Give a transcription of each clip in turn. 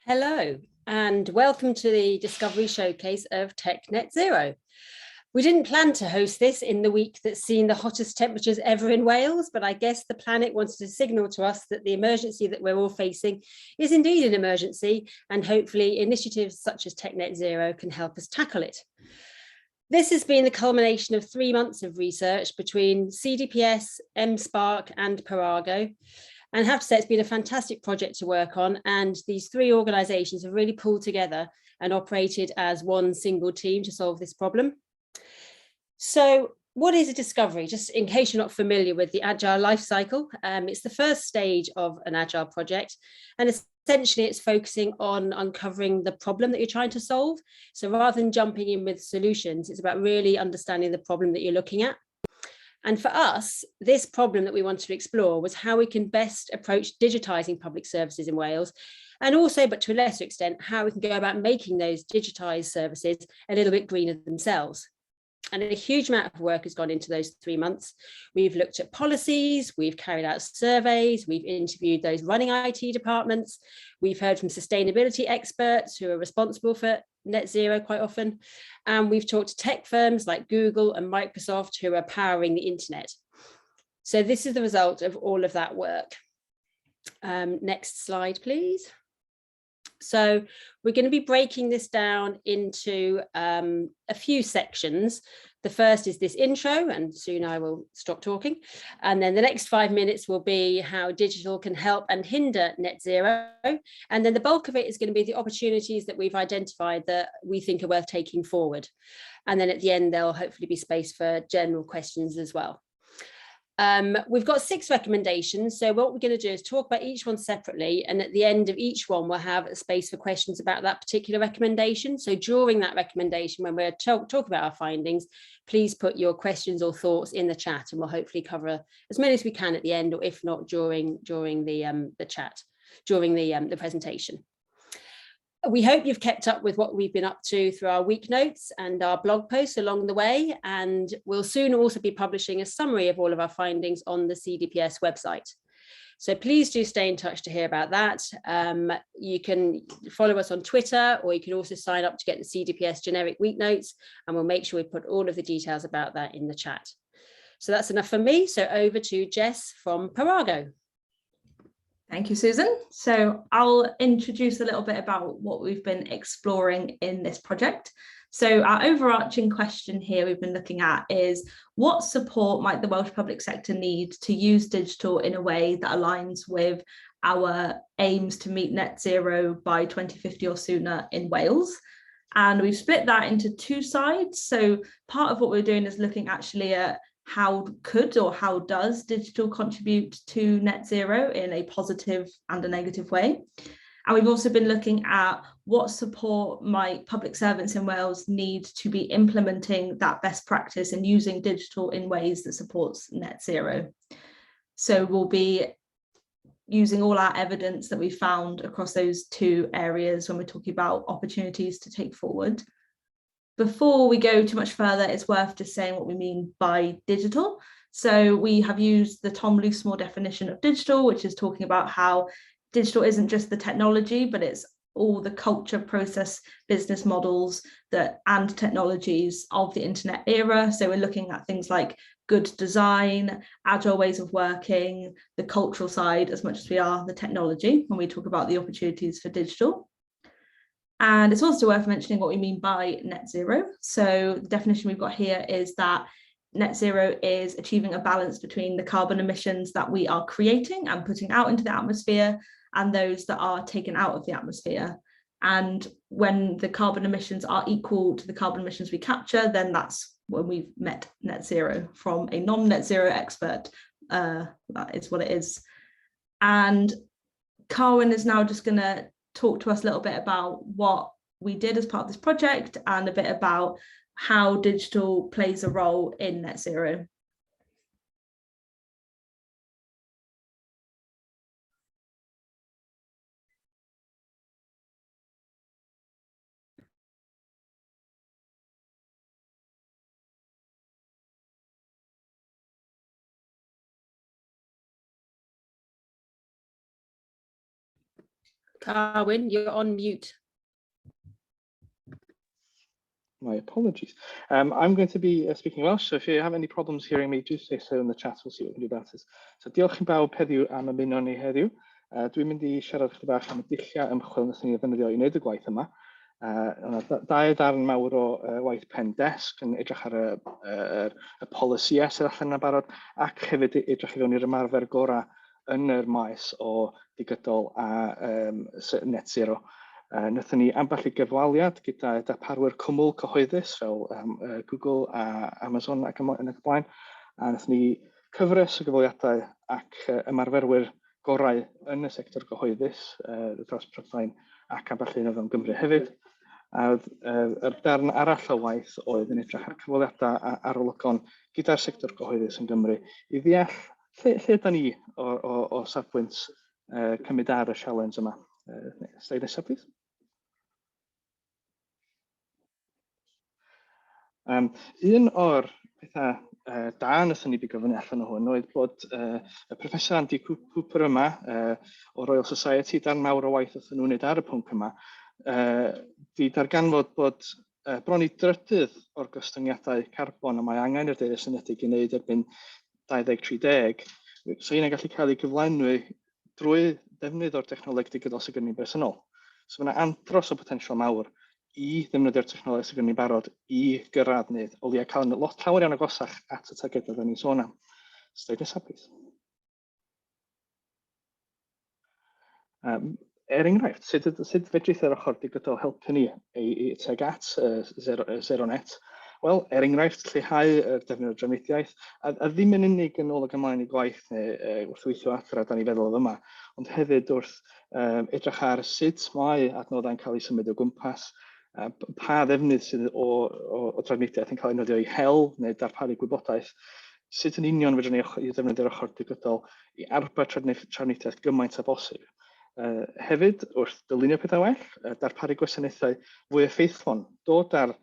Hello, and welcome to the Discovery Showcase of Tech Net Zero. We didn't plan to host this in the week that's seen the hottest temperatures ever in Wales, but I guess the planet wanted to signal to us that the emergency that we're all facing is indeed an emergency, and hopefully initiatives such as Tech Net Zero can help us tackle it. This has been the culmination of 3 months of research between CDPS, MSpark and Parago. And I have to say, it's been a fantastic project to work on. And these three organisations have really pulled together and operated as one single team to solve this problem. So what is a discovery? Just in case you're not familiar with the Agile life cycle, it's the first stage of an Agile project. And essentially, it's focusing on uncovering the problem that you're trying to solve. So rather than jumping in with solutions, it's about really understanding the problem that you're looking at. And for us, this problem that we wanted to explore was how we can best approach digitising public services in Wales, and also, but to a lesser extent, how we can go about making those digitised services a little bit greener themselves. And a huge amount of work has gone into those 3 months. We've looked at policies, we've carried out surveys, we've interviewed those running IT departments, we've heard from sustainability experts who are responsible for net zero quite often, and we've talked to tech firms like Google and Microsoft who are powering the internet. So this is the result of all of that work. Next slide, please. So we're going to be breaking this down into a few sections. The first is this intro, and soon I will stop talking. And then the next 5 minutes will be how digital can help and hinder net zero. And then the bulk of it is going to be the opportunities that we've identified that we think are worth taking forward. And then at the end, there'll hopefully be space for general questions as well. We've got 6 recommendations. So what we're going to do is talk about each one separately. And at the end of each one, we'll have a space for questions about that particular recommendation. So during that recommendation, when we're talking about our findings, please put your questions or thoughts in the chat, and we'll hopefully cover as many as we can at the end, or if not during the chat, during the presentation. We hope you've kept up with what we've been up to through our week notes and our blog posts along the way, and we'll soon also be publishing a summary of all of our findings on the CDPS website. So please do stay in touch to hear about that. You can follow us on Twitter, or you can also sign up to get the CDPS generic week notes, and we'll make sure we put all of the details about that in the chat. So that's enough for me. So over to Jess from Parago. Thank you, Susan. So I'll introduce a little bit about what we've been exploring in this project. So our overarching question here we've been looking at is, what support might the Welsh public sector need to use digital in a way that aligns with our aims to meet net zero by 2050 or sooner in Wales? And we've split that into 2 sides. So part of what we're doing is looking actually at how could or how does digital contribute to net zero in a positive and a negative way. And we've also been looking at what support might public servants in Wales need to be implementing that best practice and using digital in ways that supports net zero. So we'll be using all our evidence that we found across those 2 areas when we're talking about opportunities to take forward. Before we go too much further, it's worth just saying what we mean by digital. So we have used the Tom Loosemore definition of digital, which is talking about how digital isn't just the technology, but it's all the culture, process, business models and technologies of the internet era. So we're looking at things like good design, agile ways of working, the cultural side, as much as we are the technology when we talk about the opportunities for digital. And it's also worth mentioning what we mean by net zero. So the definition we've got here is that net zero is achieving a balance between the carbon emissions that we are creating and putting out into the atmosphere and those that are taken out of the atmosphere. And when the carbon emissions are equal to the carbon emissions we capture, then that's when we've met net zero. From a non-net zero expert, that is what it is. And Carwyn is now just going to talk to us a little bit about what we did as part of this project and a bit about how digital plays a role in net zero. Carwyn, you're on mute. My apologies. I'm going to be speaking Welsh, so if you have any problems hearing me, do say so in the chat, we'll see what we can do about it. So diolch yn bawb heddiw am ymuno ni heddiw. Dwi'n mynd i siarad chydig bach am y dulliau ymchwil wnaethon ni ddefnyddio i wneud y gwaith yma. Dau darn mawr o waith pen desg yn edrych ar y polisïau sydd allan yn barod, ac hefyd edrych i fewn i'r ymarfer gorau yn yr maes o digidol a net zero. Wnaethon ni ambell i gyfwaliad gyda darparwyr cwmwl cyhoeddus fel Google a Amazon ac yn y blaen. A wnaethon ni cyfres o gyfwaliadau ac ymarferwyr gorau yn y sector gyhoeddus dros Prydain ac ambell un o fewn Gymru hefyd. Yr darn arall o waith oedd yn edrych ar cyfwaliadau a arolygon gyda'r sector gyhoeddus yn Gymru i ddeall lle da ni o safbwynt cymryd ar y sialens yma. Sleid nesaf, please. Un o'r pethau da wnaethon ni bigo fyny allan o hwn oedd bod y Professor Andy Cooper yma o Royal Society, darn mawr o waith wrth nhw'n wneud ar y pwnc yma, di darganfod bod bron i drydydd o'r gostyngiadau carbon a mae angen i'r Deyrnas Unedig i wneud erbyn 2030, so hynny'n gallu cael ei gyflenwi drwy ddefnydd o'r technoleg digidol sydd gen ni'n bresennol. So mae yna andros o potensial mawr i ddefnyddio'r technoleg sydd gen ni'n barod i gyrraedd nid, o leia cael lot llawer iawn agosach at y targedau da ni'n sôn am. Sleid nesaf, please. Enghraifft, sut fedrith yr ochr digidol helpu ni i teg at Sero Net? Wel, enghraifft, lleihau y defnydd o drafnidiaeth, a ddim yn unig yn ôl ag ymlaen i gwaith neu wrth weithio adra da ni feddwl yma, ond hefyd wrth edrych ar sut mae adnoddau'n cael ei symud o gwmpas, pa ddefnydd sydd o drafnidiaeth yn cael ei noddio i hel neu darparu gwybodaeth, sut yn union fedrwn ni i ddefnyddio'r ochr digidol i arbed trafnidiaeth gymaint a bosib. Hefyd, wrth dylunio pethau well, darparu gwasanaethau fwy effeithlon, dod ar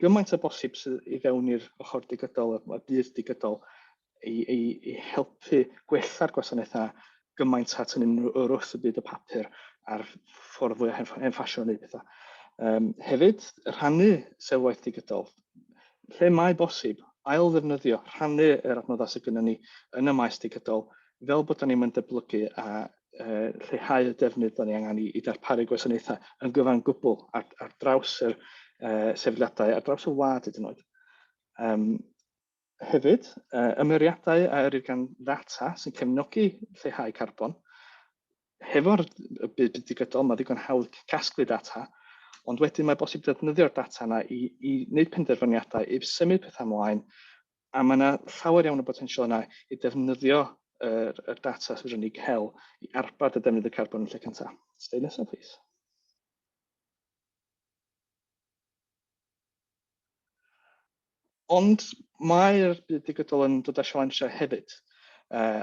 gymaint o bosib sydd i fewn i'r ochr digidol, y byd digidol, i helpu gwella'r gwasanaethau gymaint at yn yr wrth y byd o papur a'r ffordd fwy henffasio neu pethau. Hefyd, rhannu sylwaith digidol. Lle mae bosib, ail ddefnyddio, rhannu yr adnoddau sydd gennym ni yn y maes digidol, fel bod ni'n mynd dyblygu a lleihau y defnydd da ni angen i darparu gwasanaethau yn gyfan gwbl ar draws yr sefydliadau, ar draws y wlad hyd yn oed. Hefyd, ymyriadau a yrru gan ddata sy'n cefnogi lleihau carbon. Hefo'r byd digidol, mae ddigon hawdd casglu data, ond wedyn mae bosib defnyddio'r data yna i wneud penderfyniadau, i symud pethau ymlaen, a mae yna llawer iawn o potensial yna i defnyddio y data sydd yn ei cael i arbad y defnydd y carbon yn lle cynta. Sleid nesaf, please. Ond mae'r byd digidol yn dod â sialensau hefyd.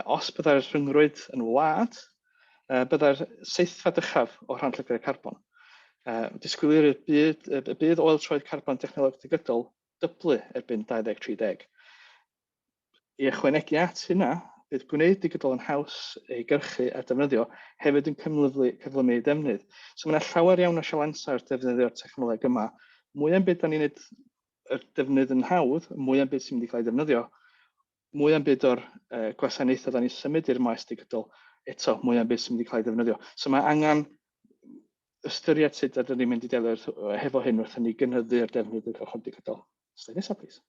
Os byddai'r rhyngrwyd yn wlad, byddai'r seithfa dychaf o rhanllygau'r carbon. Disgwylir y bydd oil troed carbon technoleg digidol dyblu erbyn 2030. I ychwanegu at hynna, bydd gwneud digidol yn haws ei gyrchu a defnyddio hefyd yn cyflymu ei defnydd. So mae yna llawer iawn o sialensau'r defnyddio'r technoleg yma. Mwy am beth da ni'n gwneud y defnydd yn hawdd, mwy am beth sy'n mynd i cael ei defnyddio, mwy am beth o'r gwasanaethau da ni'n symud i'r maes digidol, eto mwy am beth sy'n mynd i cael ei defnyddio. So mae angen ystyried sut ydym ni'n mynd i delio hefo hyn wrth ni gynyddu'r defnydd o'r ochr digidol. Sleid nesaf, please.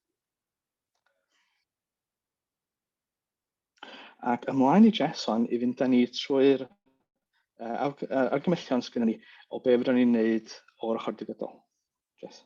Ac ymlaen i Jesson i fynd â ni trwy'r argymellion sydd gennym ni o be fydden ni'n gwneud o'r ochr digidol. Jess.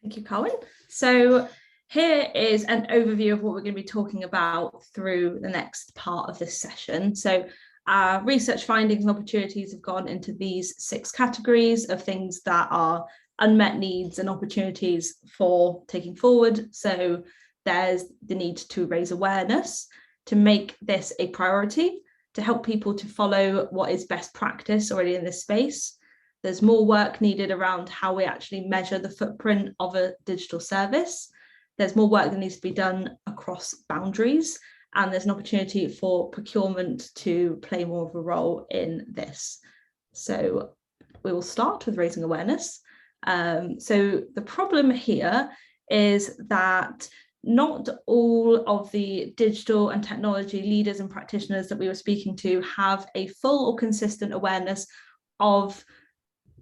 Thank you, Colin. So here is an overview of what we're going to be talking about through the next part of this session. So our research findings and opportunities have gone into these 6 categories of things that are unmet needs and opportunities for taking forward. So there's the need to raise awareness, to make this a priority, to help people to follow what is best practice already in this space. There's more work needed around how we actually measure the footprint of a digital service. There's more work that needs to be done across boundaries and there's an opportunity for procurement to play more of a role in this. So we will start with raising awareness. So the problem here is that not all of the digital and technology leaders and practitioners that we were speaking to have a full or consistent awareness of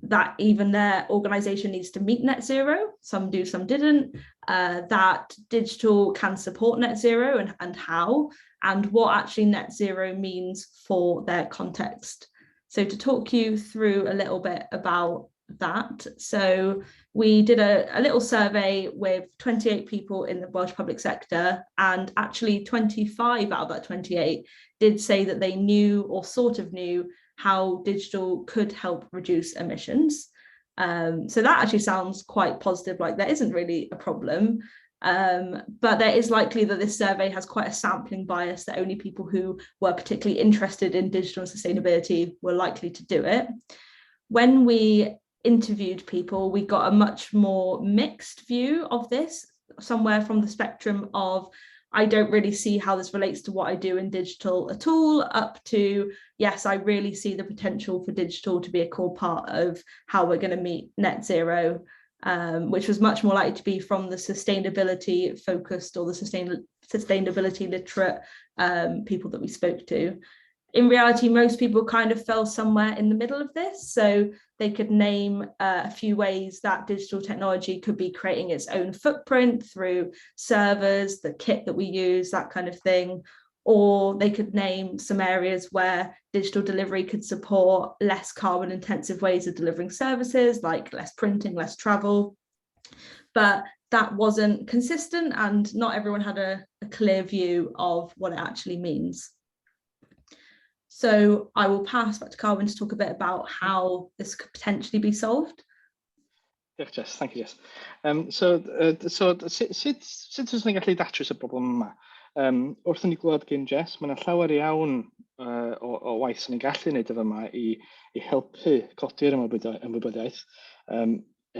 that even their organisation needs to meet net zero. Some do, some didn't. That digital can support net zero and how, and what actually net zero means for their context. So to talk you through a little bit about that, so we did a little survey with 28 people in the Welsh public sector, and actually 25 out of that 28 did say that they knew or sort of knew how digital could help reduce emissions. So that actually sounds quite positive, like there isn't really a problem. But there is likely that this survey has quite a sampling bias, that only people who were particularly interested in digital and sustainability were likely to do it. When we interviewed people, we got a much more mixed view of this, somewhere from the spectrum of I don't really see how this relates to what I do in digital at all, up to yes, I really see the potential for digital to be a core part of how we're going to meet net zero, which was much more likely to be from the sustainability focused or the sustainability literate people that we spoke to. In reality, most people kind of fell somewhere in the middle of this. So they could name a few ways that digital technology could be creating its own footprint through servers, the kit that we use, that kind of thing. Or they could name some areas where digital delivery could support less carbon intensive ways of delivering services, like less printing, less travel. But that wasn't consistent, and not everyone had a clear view of what it actually means. So I will pass back to Carwyn to talk a bit about how this could potentially be solved. Diolch, Jess. Thank you, Jess. So sut ydych ni'n gallu datrys y broblem yma? Wrth ni glywed gen Jess, mae yna llawer iawn o waith sy'n ni'n gallu wneud efo yma i helpu codi'r ymwybyddiaeth.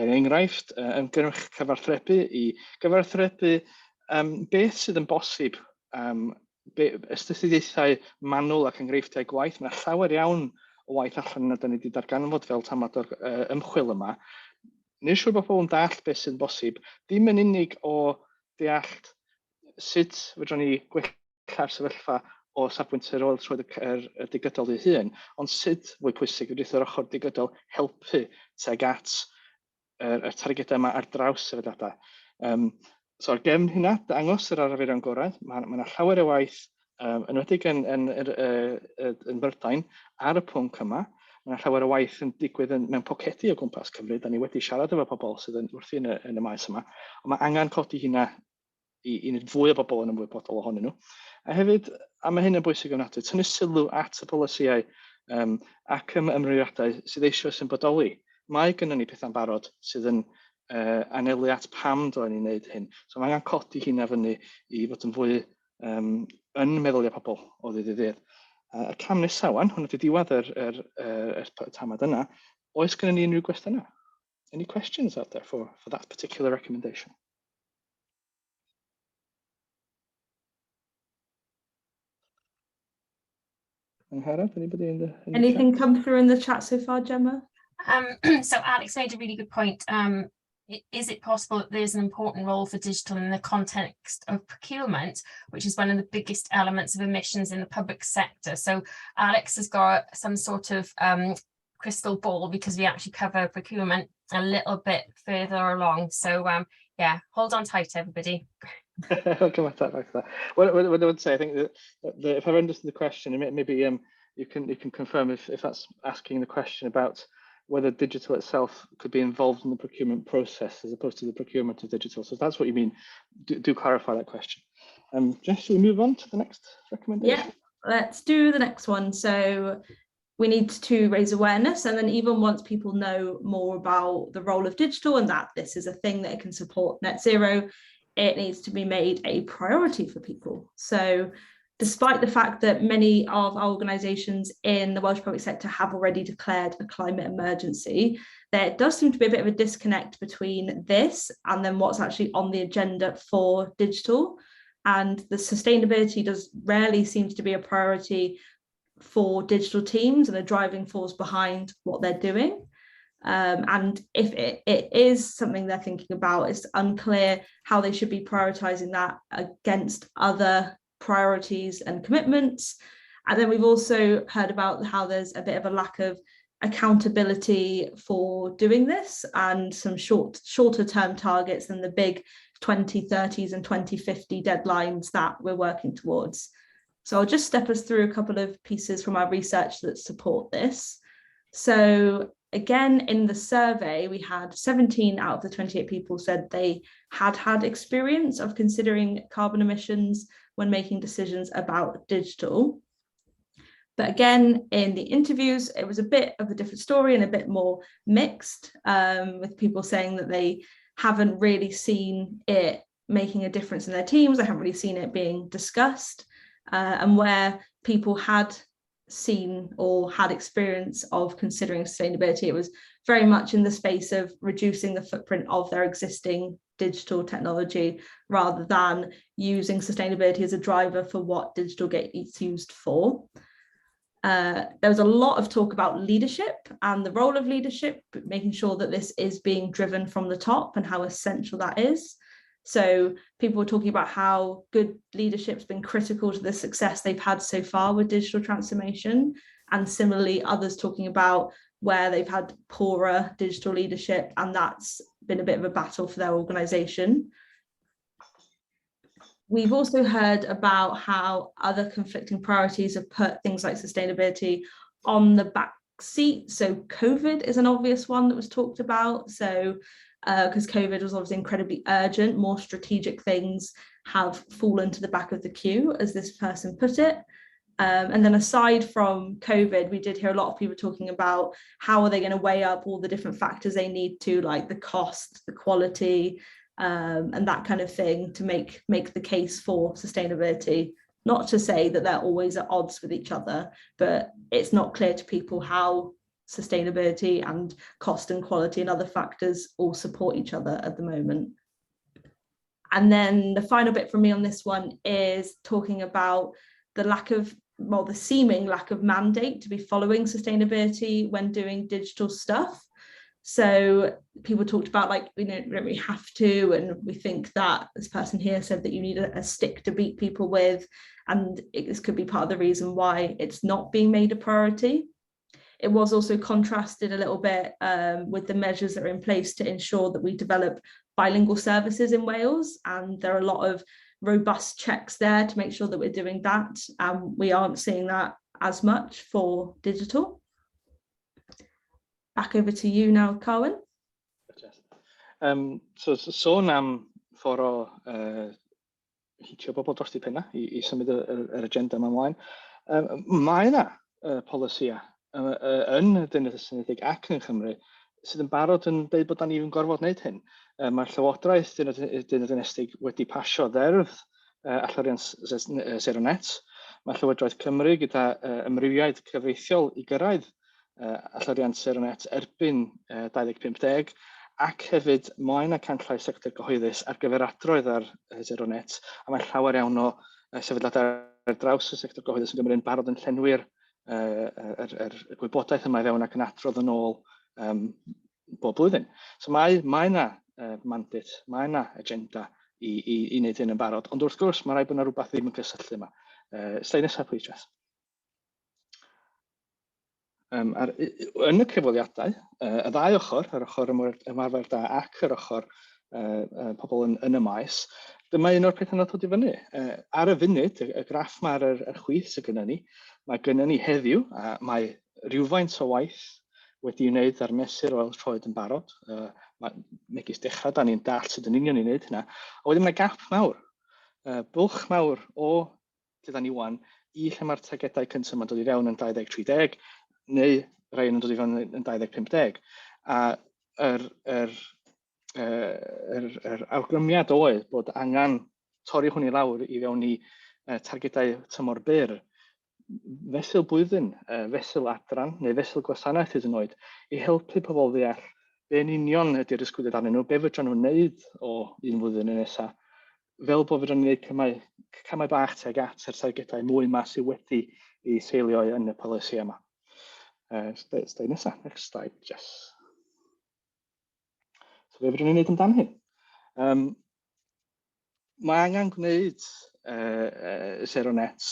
Enghraifft, ymgyrch cyfarthrebu i gyfarthrebu beth sydd yn bosib, ystafelloedd manwl ac enghreifftiau gwaith. Mae llawer iawn o waith allan yna da ni wedi darganfod fel tamad o'r ymchwil yma. Nid siŵr bod pobl yn deall beth sy'n bosib, ddim yn unig o deall sut fedrwn ni gwella'r sefyllfa o safbwynt yr y digidol ei hun, ond sut fwy pwysig wrth yr ochr digidol helpu tuag at y targedau yma ar draws sefydliadau. So ar gefn hynna, dangos yr arferion gorau, mae yna llawer o waith enwedig yn Brydain ar y pwnc yma. Mae yna llawer o waith yn digwydd mewn pocedi o gwmpas Cymru. Da ni wedi siarad efo pobl sydd yn wrthi yn y maes yma. Ond mae angen codi hynna i wneud fwy o bobl yn ymwybodol ohonyn nhw. A hefyd, a mae hyn yn bwysig ofnadwy, tynnu sylw at y polisïau ac ymrwymiadau sydd eisiau sy'n bodoli. Mae gynnon ni pethau'n barod sydd yn anelu at pam dylen ni'n wneud hyn. So mae angen codi hynna fyny i fod yn fwy yn meddyliau pobl o ddydd i ddydd. Y cam nesaf wan, hwn ydy diwedd yr tamad yna, oes gynnon ni unrhyw gwestiynau? Any questions out there for that particular recommendation? Anybody in the Anything chat? come through in the chat so far, Gemma? So Alex made a really good point. Is it possible that there's an important role for digital in the context of procurement, which is one of the biggest elements of emissions in the public sector? So Alex has got some sort of crystal ball, because we actually cover procurement a little bit further along. So yeah, hold on tight, everybody. I'll come back to that. What I would say, I think that if I've understood the question, maybe you can confirm if that's asking the question about whether digital itself could be involved in the procurement process as opposed to the procurement of digital. So if that's what you mean, do clarify that question. Jess, shall we move on to the next recommendation? Yeah, let's do the next one. So we need to raise awareness, and then even once people know more about the role of digital and that this is a thing that can support net zero, it needs to be made a priority for people. So despite the fact that many of our organisations in the Welsh public sector have already declared a climate emergency, there does seem to be a bit of a disconnect between this and then what's actually on the agenda for digital. and the sustainability rarely seems to be a priority for digital teams and a driving force behind what they're doing. And if it is something they're thinking about, it's unclear how they should be prioritizing that against other priorities and commitments. And then we've also heard about how there's a bit of a lack of accountability for doing this and some shorter term targets than the big 2030s and 2050 deadlines that we're working towards. So I'll just step us through a couple of pieces from our research that support this. So again, in the survey, we had 17 out of the 28 people said they had experience of considering carbon emissions when making decisions about digital. But again, in the interviews, it was a bit of a different story and a bit more mixed, with people saying that they haven't really seen it making a difference in their teams. They haven't really seen it being discussed. And where people had seen or had experience of considering sustainability, it was very much in the space of reducing the footprint of their existing digital technology rather than using sustainability as a driver for what digital gets used for. There was a lot of talk about leadership and the role of leadership, making sure that this is being driven from the top and how essential that is. So people were talking about how good leadership's been critical to the success they've had so far with digital transformation. And similarly, others talking about where they've had poorer digital leadership, and that's been a bit of a battle for their organisation. We've also heard about how other conflicting priorities have put things like sustainability on the back seat. So COVID is an obvious one that was talked about. So because COVID was obviously incredibly urgent, more strategic things have fallen to the back of the queue, as this person put it. And then aside from COVID, we did hear a lot of people talking about how are they going to weigh up all the different factors they need to, like the cost, the quality, and that kind of thing, to make the case for sustainability. Not to say that they're always at odds with each other, but it's not clear to people how sustainability and cost and quality and other factors all support each other at the moment. And then the final bit from me on this one is talking about the seeming lack of mandate to be following sustainability when doing digital stuff. So people talked about, like, we don't really have to, and we think that this person here said that you need a stick to beat people with, and this could be part of the reason why it's not being made a priority. It was also contrasted a little bit with the measures that are in place to ensure that we develop bilingual services in Wales, and there are a lot of robust checks there to make sure that we're doing that, and we aren't seeing that as much for digital. Back over to you now, Carwyn. So sôn am ffordd o hitio bobl dros di penna i symud yr agenda yma ymlaen. Mae yna polisia yn y Deyrnas Unedig ac yn Cymru sydd yn barod yn dweud bod ni yn gorfod wneud hyn. Mae'r Llywodraeth Deyrnas Unedig wedi pasio ddeddf alluriant Sero Net. Mae Llywodraeth Cymru gyda ymrywiaeth cyfreithiol i gyrraedd alluriant Sero Net erbyn 2050, ac hefyd mae yna canllais sector gyhoeddus ar gyfer adroedd ar Sero Net, a mae llawer iawn o sefydliadau ar draws y sector gyhoeddus yn Gymru'n barod yn llenwi'r gwybodaeth yma i fewn ac yn adrodd yn ôl bob blwyddyn. So mae yna mandate, mae yna agenda i wneud hyn yn barod, ond wrth gwrs mae rhaid bod yna rhywbeth ddim yn cysylltu yma. Slide nesaf, please, Jess. Yn y cyfweliadau, y ddau ochr, yr ochr ymarfer da ac yr ochr pobl yn y maes, dyma un o'r pethau dod i fyny. Ar y funud, y graff yma ar yr chwith sydd gennym ni, mae gennym ni heddiw, a mae rhywfaint o waith wedi wneud ar mesur oel troed yn barod. Megis dechrau, da ni'n dall sydd yn union i wneud hynna. A wedyn mae gap mawr, bwlch mawr o lle da ni wan i lle mae'r targedau cyntaf yma'n dod i fewn yn 2030, neu rai yn dod i fewn yn 2050. A yr awgrymiad oedd bod angen torri hwn i lawr i fewn i targedau tymor byr, fesul blwyddyn, fesul adran neu fesul gwasanaeth hyd yn oed, i helpu pobl ddeall be'n union ydy'r ysgwyliad arnyn nhw, be fedran nhw wneud o un flwyddyn yn nesaf, fel bod fydden ni'n gwneud camau bach tuag at yr targedau mwy ma sydd wedi ei seilio yn y polisi yma. Slide nesaf, next slide, Jess. So fe fydden ni'n gwneud amdano hyn. Mae angen gwneud Sero Net,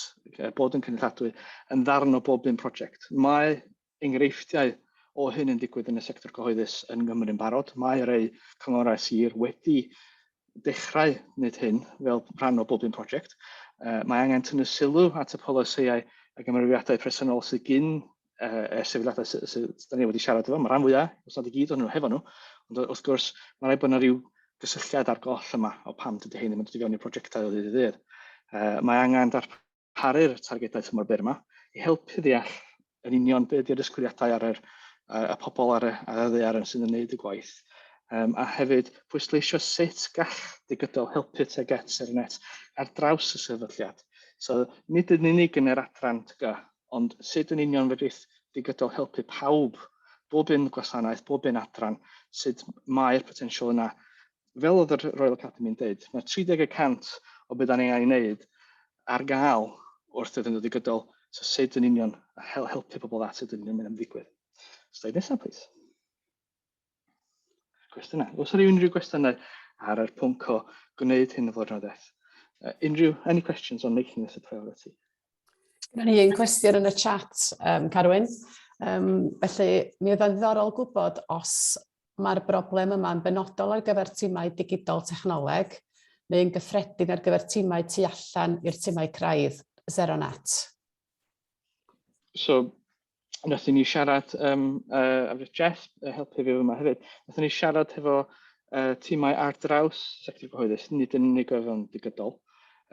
bod yn cynulladwy, yn ddarn o bob un prosiect. Mae enghreifftiau o hyn yn digwydd yn y sector cyhoeddus yn Gymru'n barod. Mae rhai cyngorau sir wedi dechrau wneud hyn fel rhan o bob un prosiect. Mae angen tynnu sylw at y polisïau a gymeriadau presennol sydd gyn sefydliadau sydd ni wedi siarad efo. Mae rhan fwyaf, os nad i gyd o'n nhw hefo nhw. Ond wrth gwrs, mae rhaid bod yna rhyw gysylltiad ar goll yma o pam dydy hyn ddim yn dod i fewn i'r prosiectau o ddydd i ddydd. Mae angen darparu'r targedau tymor byr yma i helpu ddeall yn union beth ydy'r ysgwyddiadau ar y pobl ar y ddaear sydd yn gwneud y gwaith. A hefyd pwysleisio sut gall digidol helpu tuag at Sero Net ar draws y sefydliad. So nid yn unig yn yr adran TG, ond sut yn union fedrith digidol helpu pawb, bob un gwasanaeth, bob un adran, sut mae'r potensial yna. Fel oedd yr Royal Academy yn dweud, mae 30% o beth da ni'n ei wneud ar gael wrth iddyn nhw digidol, so sut yn union helpu pobl at sut yn union mynd am ddigwydd. Slide nesaf, please. Cwestiynau. Os ydy unrhyw gwestiynau ar y pwnc o gwneud hyn o flynyddoedd? Any questions on making this a priority? Mae ni un cwestiwn yn y chat, Carwyn. Felly, mi oedd yn ddiddorol gwybod os mae'r broblem yma'n benodol ar gyfer tîmau digidol technoleg neu'n gyffredin ar gyfer tîmau tu allan i'r tîmau craidd Sero Net. So, nathon ni siarad, a fydd Jeff helpu fi yma hefyd, nathon ni siarad efo tîmau ar draws sector cyhoeddus, nid yn unig o fewn digidol,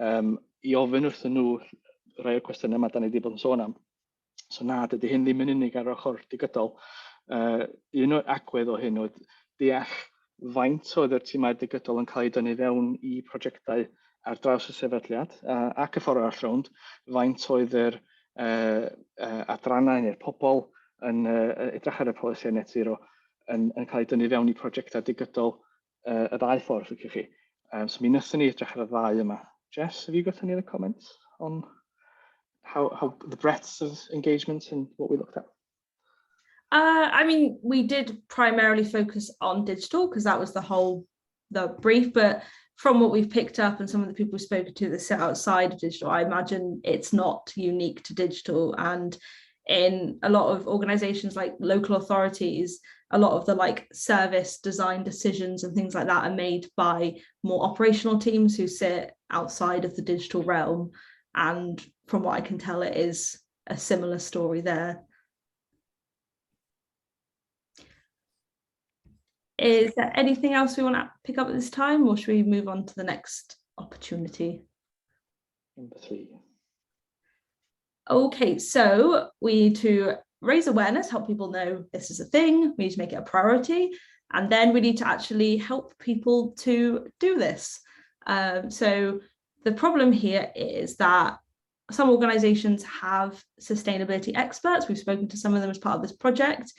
i ofyn wrthyn nhw rai o'r cwestiynau yma da ni wedi bod yn sôn am. So na, dydy hyn ddim yn unig ar ochr digidol. Un o'r agwedd o hyn oedd deall faint oedd yr tîmau digidol yn cael ei dynnu fewn i prosiectau ar draws y sefydliad ac y ffordd arall rownd, faint oedd yr adrannau neu'r pobl yn edrych ar y polisiau net zero yn cael ei dynnu fewn i prosiectau digidol y ddau ffordd, ffwrdd chi. So mi wnaethon ni edrych ar y ddau yma. Jess, have you got any other comments on how the breadth of engagement and what we looked at? I mean, we did primarily focus on digital because that was the brief, but from what we've picked up and some of the people we've spoken to that sit outside of digital, I imagine it's not unique to digital. And in a lot of organizations like local authorities, a lot of the service design decisions and things like that are made by more operational teams who sit outside of the digital realm. And from what I can tell, it is a similar story there. Is there anything else we want to pick up at this time, or should we move on to the next opportunity? Number 3. Okay, so we need to raise awareness, help people know this is a thing, we need to make it a priority, and then we need to actually help people to do this. So the problem here is that some organizations have sustainability experts. We've spoken to some of them as part of this project.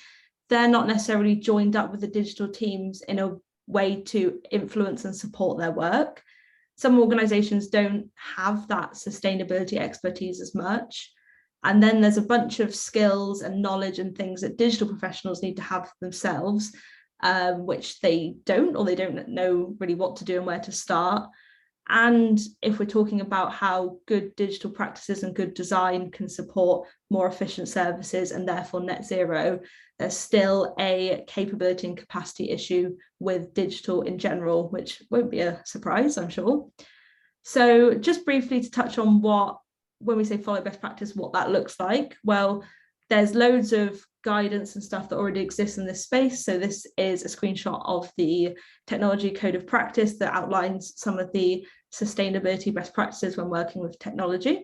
They're not necessarily joined up with the digital teams in a way to influence and support their work. Some organizations don't have that sustainability expertise as much. And then there's a bunch of skills and knowledge and things that digital professionals need to have themselves, which they don't, or they don't know really what to do and where to start. And if we're talking about how good digital practices and good design can support more efficient services and therefore net zero, there's still a capability and capacity issue with digital in general, which won't be a surprise, I'm sure. So just briefly to touch on when we say follow best practice, what that looks like. Well, there's loads of guidance and stuff that already exists in this space. So this is a screenshot of the technology code of practice that outlines some of the sustainability best practices when working with technology.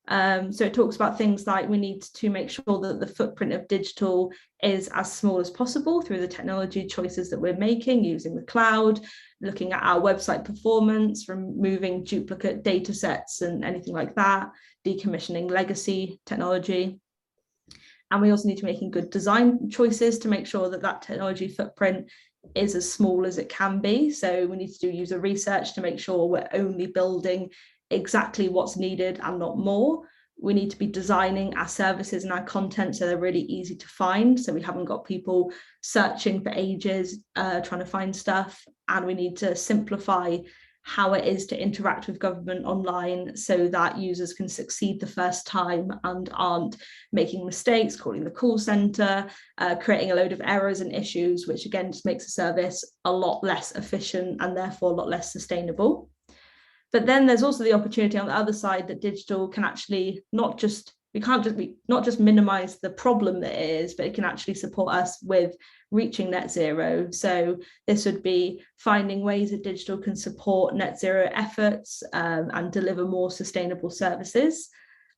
So it talks about things like we need to make sure that the footprint of digital is as small as possible through the technology choices that we're making, using the cloud, looking at our website performance, removing duplicate data sets and anything like that, decommissioning legacy technology. And we also need to be making good design choices to make sure that that technology footprint is as small as it can be. So we need to do user research to make sure we're only building exactly what's needed and not more. We need to be designing our services and our content so they're really easy to find, so we haven't got people searching for ages trying to find stuff. And we need to simplify how it is to interact with government online so that users can succeed the first time and aren't making mistakes, calling the call centre, creating a load of errors and issues, which again just makes the service a lot less efficient and therefore a lot less sustainable. But then there's also the opportunity on the other side that digital can actually not just minimize the problem that it is, but it can actually support us with reaching net zero. So this would be finding ways that digital can support net zero efforts and deliver more sustainable services.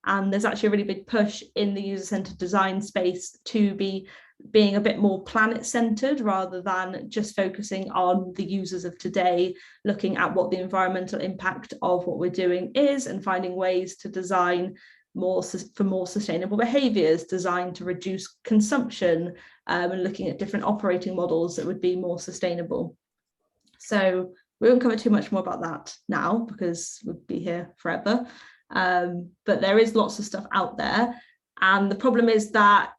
And there's actually a really big push in the user-centered design space to be being a bit more planet-centered rather than just focusing on the users of today, looking at what the environmental impact of what we're doing is and finding ways to design for more sustainable behaviours, designed to reduce consumption, and looking at different operating models that would be more sustainable. So we won't cover too much more about that now because we'll be here forever. But there is lots of stuff out there. And the problem is that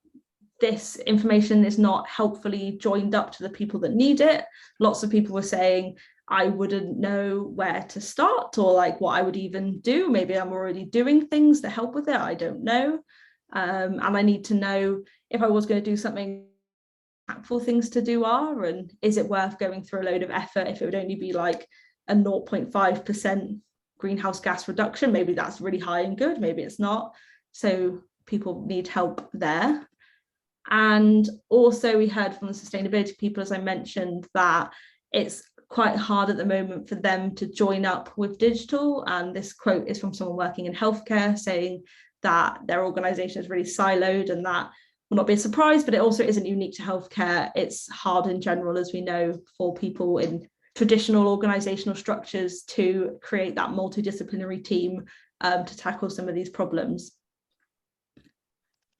this information is not helpfully joined up to the people that need it. Lots of people were saying, I wouldn't know where to start or like what I would even do. Maybe I'm already doing things to help with it. I don't know. And I need to know if I was going to do something, impactful things to do are, and is it worth going through a load of effort if it would only be like a 0.5% greenhouse gas reduction? Maybe that's really high and good. Maybe it's not. So people need help there. And also we heard from the sustainability people, as I mentioned, that it's quite hard at the moment for them to join up with digital. And this quote is from someone working in healthcare saying that their organisation is really siloed, and that will not be a surprise, but it also isn't unique to healthcare. It's hard in general, as we know, for people in traditional organisational structures to create that multidisciplinary team to tackle some of these problems.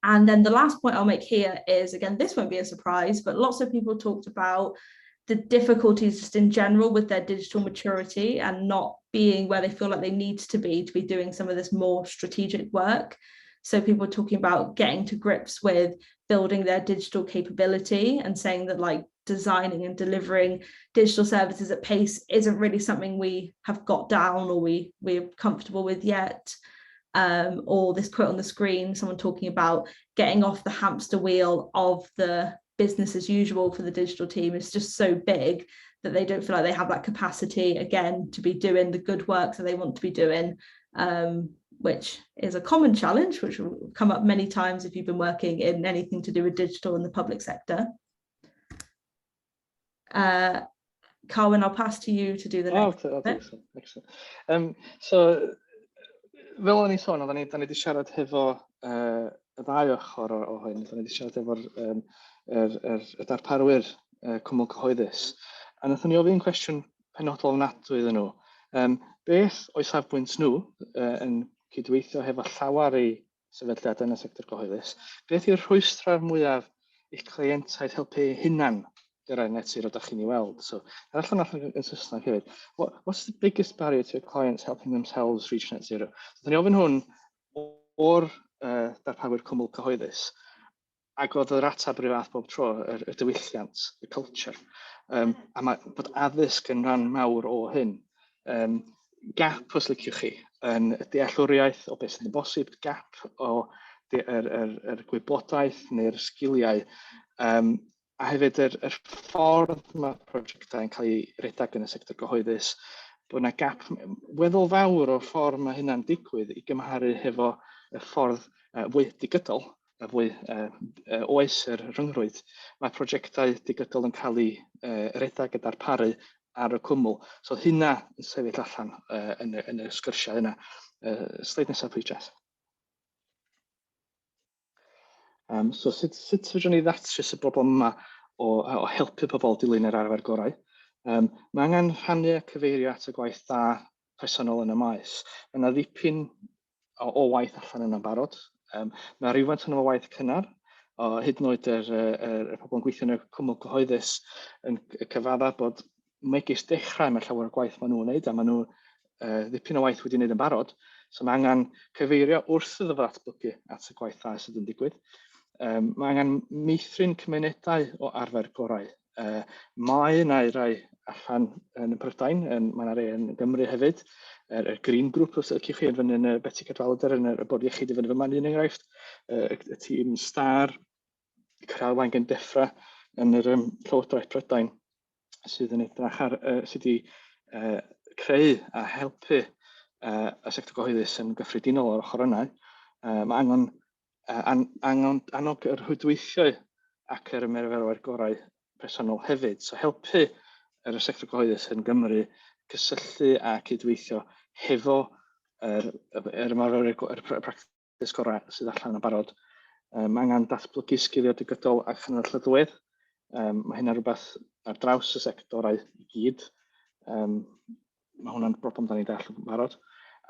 And then the last point I'll make here is, again, this won't be a surprise, but lots of people talked about the difficulties just in general with their digital maturity and not being where they feel like they need to be doing some of this more strategic work. So people are talking about getting to grips with building their digital capability and saying that like designing and delivering digital services at pace isn't really something we have got down or we're comfortable with yet. Or this quote on the screen, someone talking about getting off the hamster wheel of the business as usual for the digital team is just so big that they don't feel like they have that capacity again to be doing the good work that they want to be doing, which is a common challenge which will come up many times if you've been working in anything to do with digital in the public sector. Carwyn, I'll pass to you to do the next. Excellent. So fel o'n i'n sôn, oedden ni wedi siarad hefo y ddau ochr o hyn, oedden ni wedi siarad efo'r darparwyr cwmwl cyhoeddus. A wnaethon ni ofyn cwestiwn penodol ofnadwy iddyn nhw. Beth o'i safbwynt nhw yn cydweithio hefo llawer i sefydliadau yn y sector cyhoeddus? Beth yw'r rhwystrau'r mwyaf i'ch cleientaid helpu hunan gyrraedd net zero dach chi'n ei weld? So, allan yn Saesneg hefyd. What's the biggest barrier to your clients helping themselves reach net zero? So, dyn ni ofyn hwn o'r darparwyr cwmwl cyhoeddus, ac oedd yr atab rhyw fath bob tro, y diwylliant, y culture. A mae bod addysg yn rhan mawr o hyn. Gap, os liciwch chi, yn y deallwriaeth o beth sy'n bosib, gap o yr gwybodaeth neu'r sgiliau. A hefyd yr ffordd mae prosiectau yn cael ei redag yn y sector gyhoeddus, bod yna gap weddol fawr o'r ffordd mae hynna'n digwydd i gymharu hefo y ffordd fwy digidol, a fwy oes yr rhyngrwyd. Mae prosiectau digidol yn cael ei redag a darparu ar y cwmwl. So hynna yn sefyll allan yn y sgyrsiau yna. Sleid nesaf, please, Jess. So sut fedrwn ni ddatrys y broblem yma o helpu pobl dilyn yr arfer gorau? Mae angen rhannu a cyfeirio at y gwaith da personol yn y maes. Mae yna ddipyn o waith allan yna'n barod. Mae rhywfaint yn y waith cynnar, hyd yn oed pobl yn gweithio yn y cwmwl cyhoeddus yn cyfadda bod megis dechrau mae'r llawer o gwaith maen nhw'n wneud, a maen nhw ddipyn o waith wedi wneud yn barod. So mae angen cyfeirio wrth iddo fo ddatblygu at y gwaith dda sydd yn digwydd. Mae angen meithrin cymunedau o arfer gorau. Mae yna rai allan yn y Prydain, mae yna rai yn Gymru hefyd. Green Group, os ydych chi yn fyny yn y Beti Cadwaladr, yn y Bwrdd Iechyd i fyny fyma, un enghraifft. Y tîm Star, Cralwain Gyndeffra yn yr Llywodraeth Prydain, sydd yn edrych ar sydd wedi creu a helpu y sector gyhoeddus yn gyffredinol o'r ochr yna. Mae annog yr rhwydweithiau ac yr ymarferwyr gorau personol hefyd. So helpu yr sector gyhoeddus yn Gymru cysylltu a cydweithio hefo yr ymarferwyr practis gorau sydd allan yn barod. Mae angen datblygu sgilio digidol a chynadleddwydd. Mae hynna rhywbeth ar draws y sectorau i gyd. Mae hwnna'n broblem da ni dall yn barod.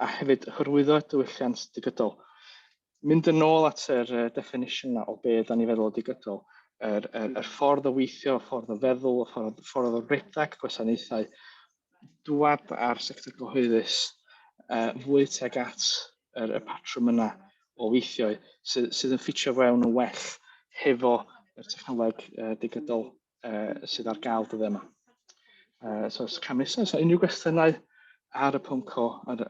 A hefyd hyrwyddo diwylliant digidol. Mynd yn ôl at yr definition o be da ni feddwl o digidol, yr ffordd o weithio, y ffordd o feddwl, y ffordd o redag gwasanaethau, dŵad ar sector gyhoeddus fwy tuag at y patrwm yna o weithio sydd yn ffitio fewn yn well hefo y technoleg digidol sydd ar gael dyddiau yma. So, cam nesaf, so unrhyw gwestiynau ar y pwnc o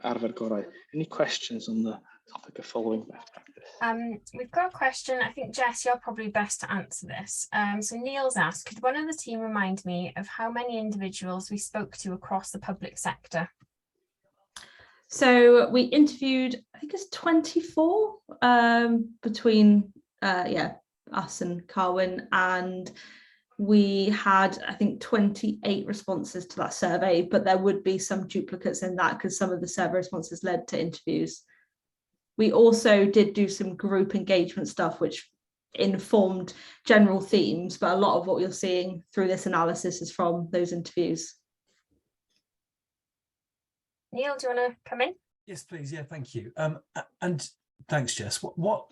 arfer gorau. Any questions on the topic of following best practice? We've got a question. I think, Jess, you're probably best to answer this. So Neil's asked, could one of the team remind me of how many individuals we spoke to across the public sector? So we interviewed, I think it's 24 between us and Carwyn, and we had, I think, 28 responses to that survey, but there would be some duplicates in that because some of the survey responses led to interviews. We also did do some group engagement stuff, which informed general themes, but a lot of what you're seeing through this analysis is from those interviews. Neil, do you want to come in? Yes, please. Yeah, thank you. And thanks, Jess. What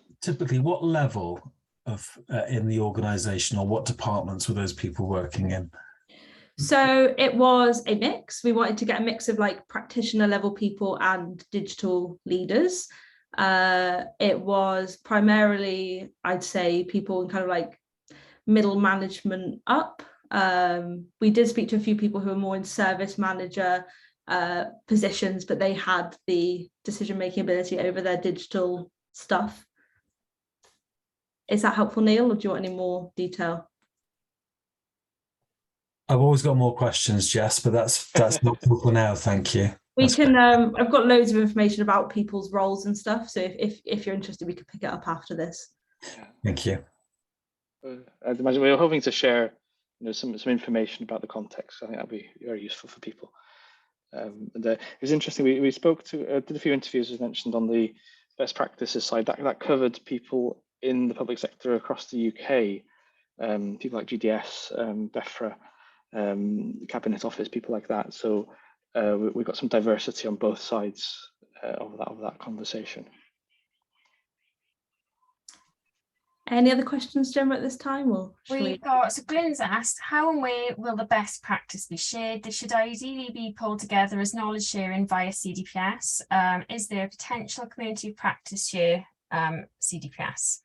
level of in the organisation, or what departments were those people working in? So it was a mix. We wanted to get a mix of like practitioner level people and digital leaders. It was primarily, I'd say, people in kind of like middle management up. We did speak to a few people who are more in service manager positions, but they had the decision-making ability over their digital stuff. Is that helpful, Neil, or do you want any more detail? I've always got more questions, Jess, but that's helpful for now. Thank you. We can. I've got loads of information about people's roles and stuff, so if you're interested, we could pick it up after this. Thank you. I'd imagine we were hoping to share, some information about the context. I think that'd be very useful for people. And it was interesting. We spoke to did a few interviews, as mentioned, on the best practices side. That covered people in the public sector across the UK, people like GDS, DEFRA, Cabinet Office, people like that. So we got some diversity on both sides of that conversation. Any other questions, Gemma, at this time? Or We've got, so Glyn's asked, how and where will the best practice be shared? This should ideally be pulled together as knowledge sharing via CDPS. Is there a potential community of practice share CDPS?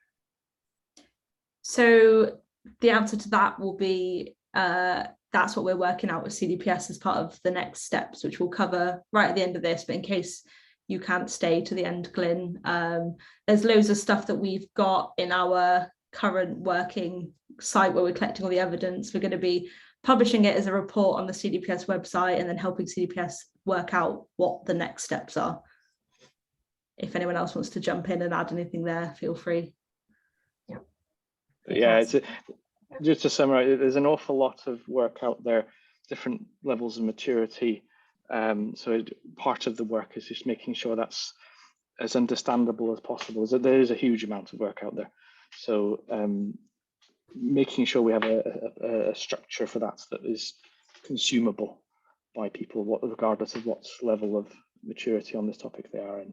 So the answer to that will be that's what we're working out with CDPS as part of the next steps, which we'll cover right at the end of this, but in case you can't stay to the end, Glyn, there's loads of stuff that we've got in our current working site where we're collecting all the evidence. We're going to be publishing it as a report on the CDPS website and then helping CDPS work out what the next steps are. If anyone else wants to jump in and add anything there, feel free. Yeah, just to summarize, there's an awful lot of work out there, different levels of maturity. So part of the work is just making sure that's as understandable as possible. So there is a huge amount of work out there. So making sure we have a structure for that is consumable by people, regardless of what level of maturity on this topic they are in.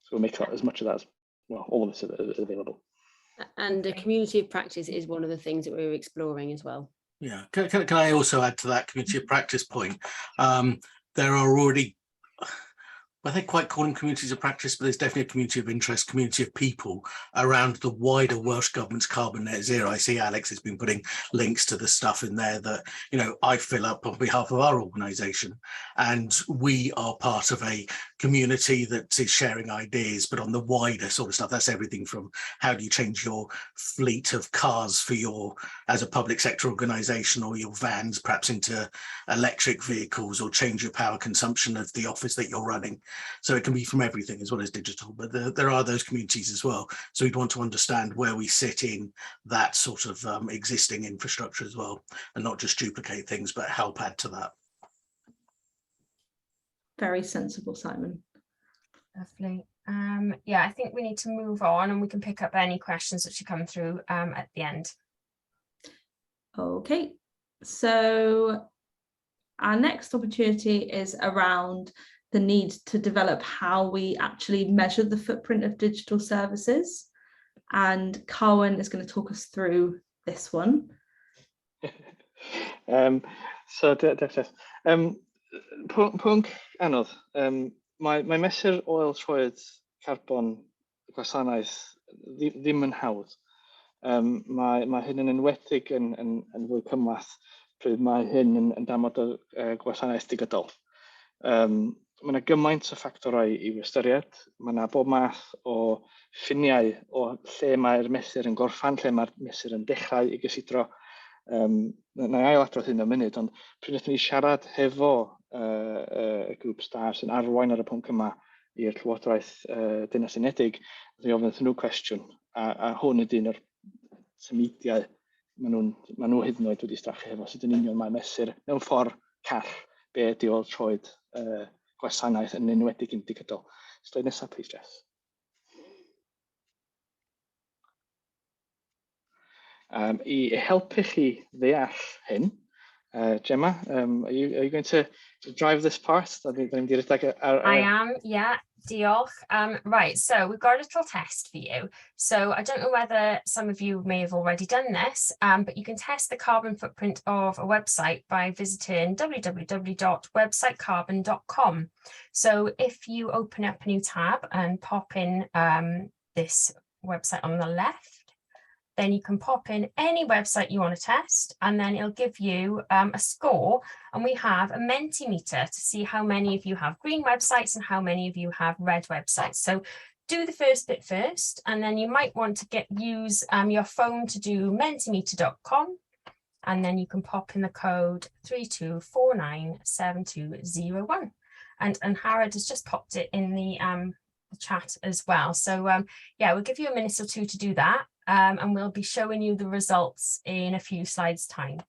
So we'll make that as much of that as, well, all of this is available. And a community of practice is one of the things that we're exploring as well. Yeah, can I also add to that community of practice point? There are already, I think quite call them communities of practice, but there's definitely a community of interest, community of people around the wider Welsh Government's carbon net zero. I see Alex has been putting links to the stuff in there that, you know, I fill up on behalf of our organisation, and we are part of a community that is sharing ideas, but on the wider sort of stuff, that's everything from how do you change your fleet of cars for your, as a public sector organisation, or your vans perhaps into electric vehicles, or change your power consumption of the office that you're running. So it can be from everything as well as digital, but there are those communities as well. So we'd want to understand where we sit in that sort of existing infrastructure as well, and not just duplicate things, but help add to that. Very sensible, Simon. Lovely. Yeah, I think we need to move on, and we can pick up any questions that should come through at the end. Okay, so our next opportunity is around the need to develop how we actually measure the footprint of digital services. And Carwyn is going to talk us through this one. So, pwnc anodd. Mae mesur oil troed carbon gwasanaeth ddim yn hawdd. Mae hyn yn enwedig yn fwy cymlath pryd mae hyn yn damod o gwasanaeth digidol. Mae yna gymaint o ffactorau i'w ystyried. Mae yna bob math o ffiniau o lle mae'r mesur yn gorffan, lle mae'r mesur yn dechrau i gysidro. Na i ailadrodd hyn yn munud, ond pryd wnaethon ni siarad hefo y grŵp staff sy'n arwain ar y pwnc yma i'r Llywodraeth Deyrnas Unedig, wnaethon ni ofyn nhw cwestiwn, a hwn ydy un o'r symudiau maen nhw hyd yn oed wedi strachu hefo, sydd yn union mae mesur mewn ffordd call be ydy oil troed gwasanaeth yn enwedig yn digidol. Slide nesaf, please, Jess. I helpu chi ddeall hyn, Gemma, are you going to drive this part? I am, yeah, diolch. Right, so we've got a little test for you. So I don't know whether some of you may have already done this, but you can test the carbon footprint of a website by visiting www.websitecarbon.com. So if you open up a new tab and pop in this website on the left, then you can pop in any website you want to test, and then it'll give you a score. And we have a Mentimeter to see how many of you have green websites and how many of you have red websites. So do the first bit first, and then you might want to use your phone to do mentimeter.com, and then you can pop in the code 32497201. And Harrod has just popped it in the chat as well. So yeah, we'll give you a minute or two to do that. And we'll be showing you the results in a few slides time.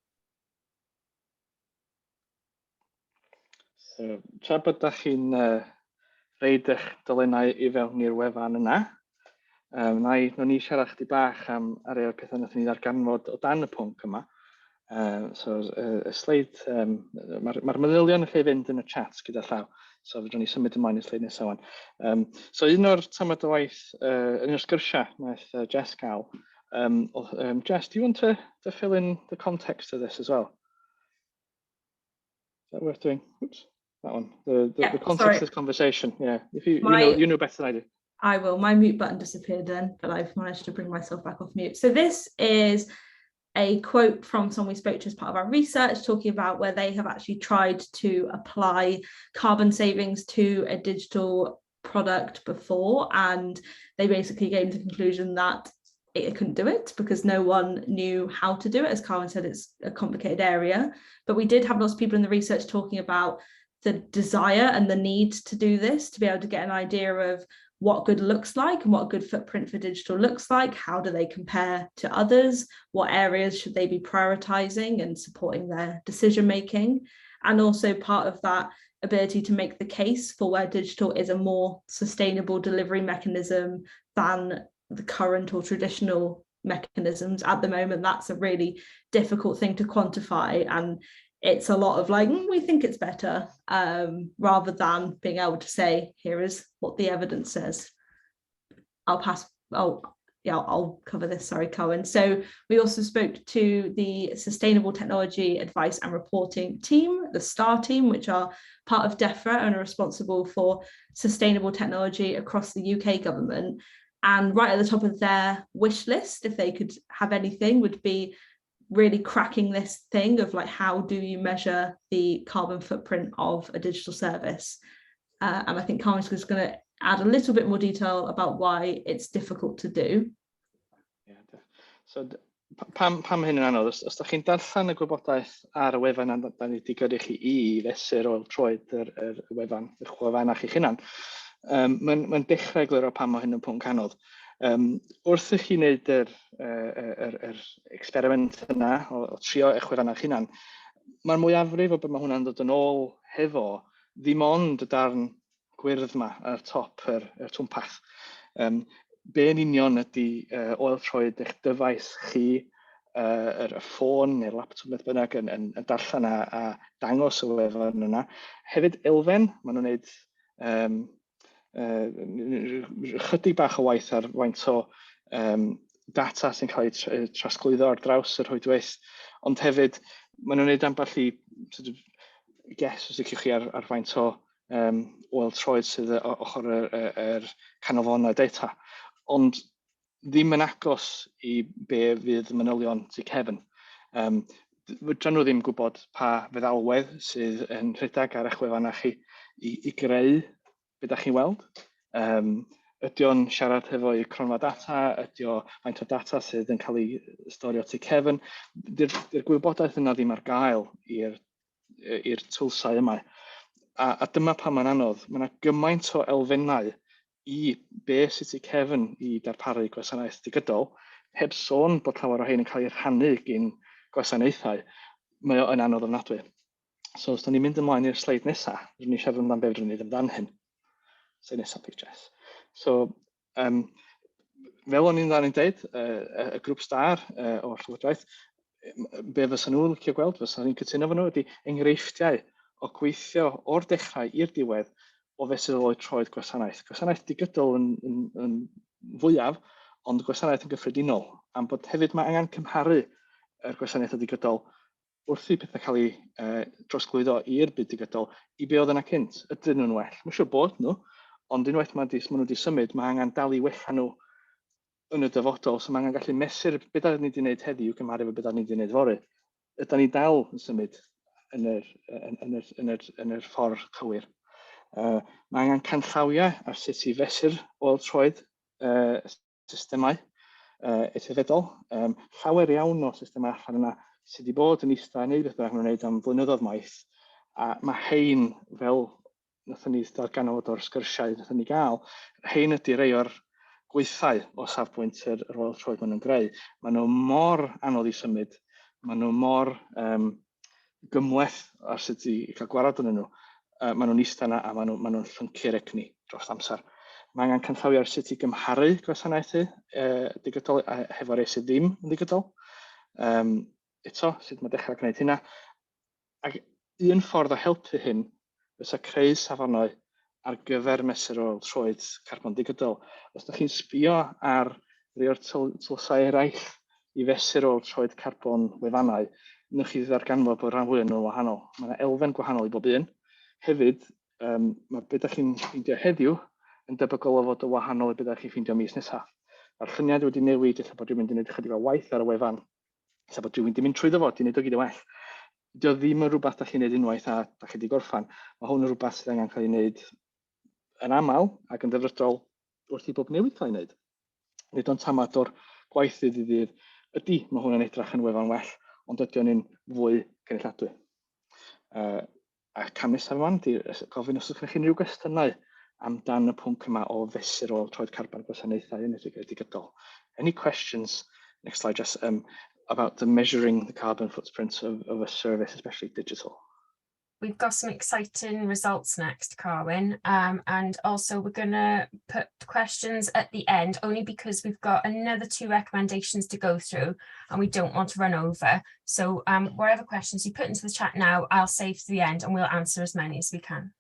So, tra bod chi'n reid eich dolennau I fewn i'r wefan yna, nawn ni siarad chdi bach am ari'r pethau nath ni ddarganfod o dan y pwnc yma. So, y sleid, mae'r meddylion yn lle fynd yn y chat gyda llaw. So, fydron ni symud ymlaen i'r sleid nesaf wan. So, un o'r tamad o waith, un o'r sgyrsiau naeth Jess gael. Jess, do you want to fill in the context of this as well? Is that worth doing? Oops, that one. The context of this conversation. Yeah, if you know better than I do. I will. My mute button disappeared then, but I've managed to bring myself back off mute. So this is a quote from someone we spoke to as part of our research, talking about where they have actually tried to apply carbon savings to a digital product before, and they basically came to the conclusion that it couldn't do it because no one knew how to do it. As Carwyn said, it's a complicated area, but we did have lots of people in the research talking about the desire and the need to do this, to be able to get an idea of what good looks like and what a good footprint for digital looks like. How do they compare to others? What areas should they be prioritizing and supporting their decision making? And also part of that ability to make the case for where digital is a more sustainable delivery mechanism than the current or traditional mechanisms. At the moment, that's a really difficult thing to quantify, and it's a lot of like, we think it's better, rather than being able to say, here is what the evidence says. I'll pass. Oh, yeah, I'll cover this, sorry, Cohen. So we also spoke to the Sustainable Technology Advice and Reporting team, the STAR team, which are part of DEFRA and are responsible for sustainable technology across the UK government. And right at the top of their wish list, if they could have anything, would be really cracking this thing of like, how do you measure the carbon footprint of a digital service? And I think Carmen's just going to add a little bit more detail about why it's difficult to do. Yeah, so pam hyn yn anodd, os da chi'n darllen y gwybodaeth ar y wefan a da ni wedi gyrru chi I fesur o'r troed yr wefan, eich wefannach eich hunan, mae'n dechrau egluro pam mae hyn yn pwnc anodd. Wrth i chi wneud yr experiment yna o trio eich wefannach hunan, mae'r mwyafrif o beth mae hwnna'n dod yn ôl hefo ddim ond y darn gwyrdd yma ar top yr twmpath. Be yn union ydy oel troed eich dyfais chi, y ffôn neu'r laptop beth bynnag yn darllen a dangos y wefan yna. Hefyd elfen, maen nhw'n gwneud chydig bach o waith ar faint o data sy'n cael ei trosglwyddo ar draws yr rhwydwaith, ond hefyd maen nhw'n gwneud ambell i guess os ydych chi ar faint o oel troed sydd ochr yr canolfannau data, ond ddim yn agos I be fydd manylion tu cefn. Fydran nhw ddim gwybod pa feddalwedd sydd yn rhedeg ar eich wefannach chi I greu be da chi'n weld. Ydy o'n siarad hefo I cronfa data, ydy o faint o data sydd yn cael ei storio tu cefn. Di'r gwybodaeth yna ddim ar gael i'r twlsau yma. A dyma pa mae'n anodd. Mae yna gymaint o elfennau I be sydd tu cefn I darparu gwasanaeth digidol, heb sôn bod llawer o hyn yn cael ei rhannu gyn gwasanaethau, mae o yn anodd ofnadwy. So, os da ni'n mynd ymlaen i'r sleid nesaf, rydyn ni'n siarad amdano be fydden ni'n amdan hyn. Sleid nesaf, please, Jess. So, fel o'n i'n dweud, y grŵp STAR o'r Llywodraeth, be fysa nhw'n licio gweld, fysa ni'n cytuno fo nhw, ydy enghreifftiau o gweithio o'r dechrau i'r diwedd o fesul oed troed gwasanaeth. Gwasanaeth digidol yn fwyaf, ond gwasanaeth yn gyffredinol. Am bod hefyd mae angen cymharu yr gwasanaeth digidol wrth I pethau cael ei drosglwyddo i'r byd digidol I be oedd yna cynt. Ydyn nhw'n well? Mae'n siŵr bod nhw, ond unwaith maen nhw wedi symud, mae angen dal I wella nhw yn y dyfodol, so mae angen gallu mesur beth da ni wedi gwneud heddiw cymharu fe beth da ni wedi gwneud fory. Ydyn ni dal yn symud yn yr ffordd cywir. Mae angen canllawiau ar sut I fesur oel troed systemau eithriadol. Llawer iawn o systemau allan yna sydd wedi bod yn eistedd neu beth bynnag nhw'n gwneud am flynyddoedd maith. A mae hein, fel nathon ni darganfod o'r sgyrsiau nathon ni gael, hein ydy rei o'r gweithau o safbwynt yr oel troed maen nhw'n greu. Maen nhw mor anodd I symud, maen nhw mor gymleth ar sut I cael gwarad yn nhw. Maen nhw'n eistedd yna a maen nhw'n llyncu'r egni dros amser. Mae angen canllawi ar sut I gymharu gwasanaethu digidol hefo rei sydd ddim yn digidol. Eto, sut mae dechrau gwneud hynna. Ac un ffordd o helpu hyn fysa creu safonau ar gyfer mesur oel troed carbon digidol. Os ydych chi'n sbïo ar rei o'r tylsau eraill I fesur oel troed carbon wefannau, newch chi ddarganfod bod rhan fwy yn nhw'n wahanol. Mae yna elfen gwahanol I bob un. Hefyd, mae beth ydych chi'n ffeindio heddiw yn debygol o fod y wahanol I beth ydych chi'n ffeindio mis nesaf. Mae'r lluniad wedi newid, ella bod dwi'n mynd I wneud chydig o waith ar y wefan, ella bod dwi'n mynd I mynd trwy ddefod, I wneud o gyd o well. Dio ddim yn rhywbeth ydych chi'n gwneud unwaith a ydych chi wedi gorffan. Mae hwn yn rhywbeth sydd angen cael ei wneud yn aml ac yn ddefrydol wrth I bob newid cael ei wneud. Nid ond tamad o'r gwaith ddydd I ddydd, ydy mae hwn yn edrych yn wefan well, ond ydy o'n un fwy genedladwy. A cam nesaf yma, gofyn os ydych chi'n unrhyw gwestiynau amdan y pwnc yma o fesur oel troed carbon gwasanaethau yn digidol. Any questions, next slide, just about the measuring the carbon footprint of a service, especially digital? We've got some exciting results next, Carwyn, and also we're going to put questions at the end, only because we've got another 2 recommendations to go through and we don't want to run over. So whatever questions you put into the chat now, I'll save to the end and we'll answer as many as we can.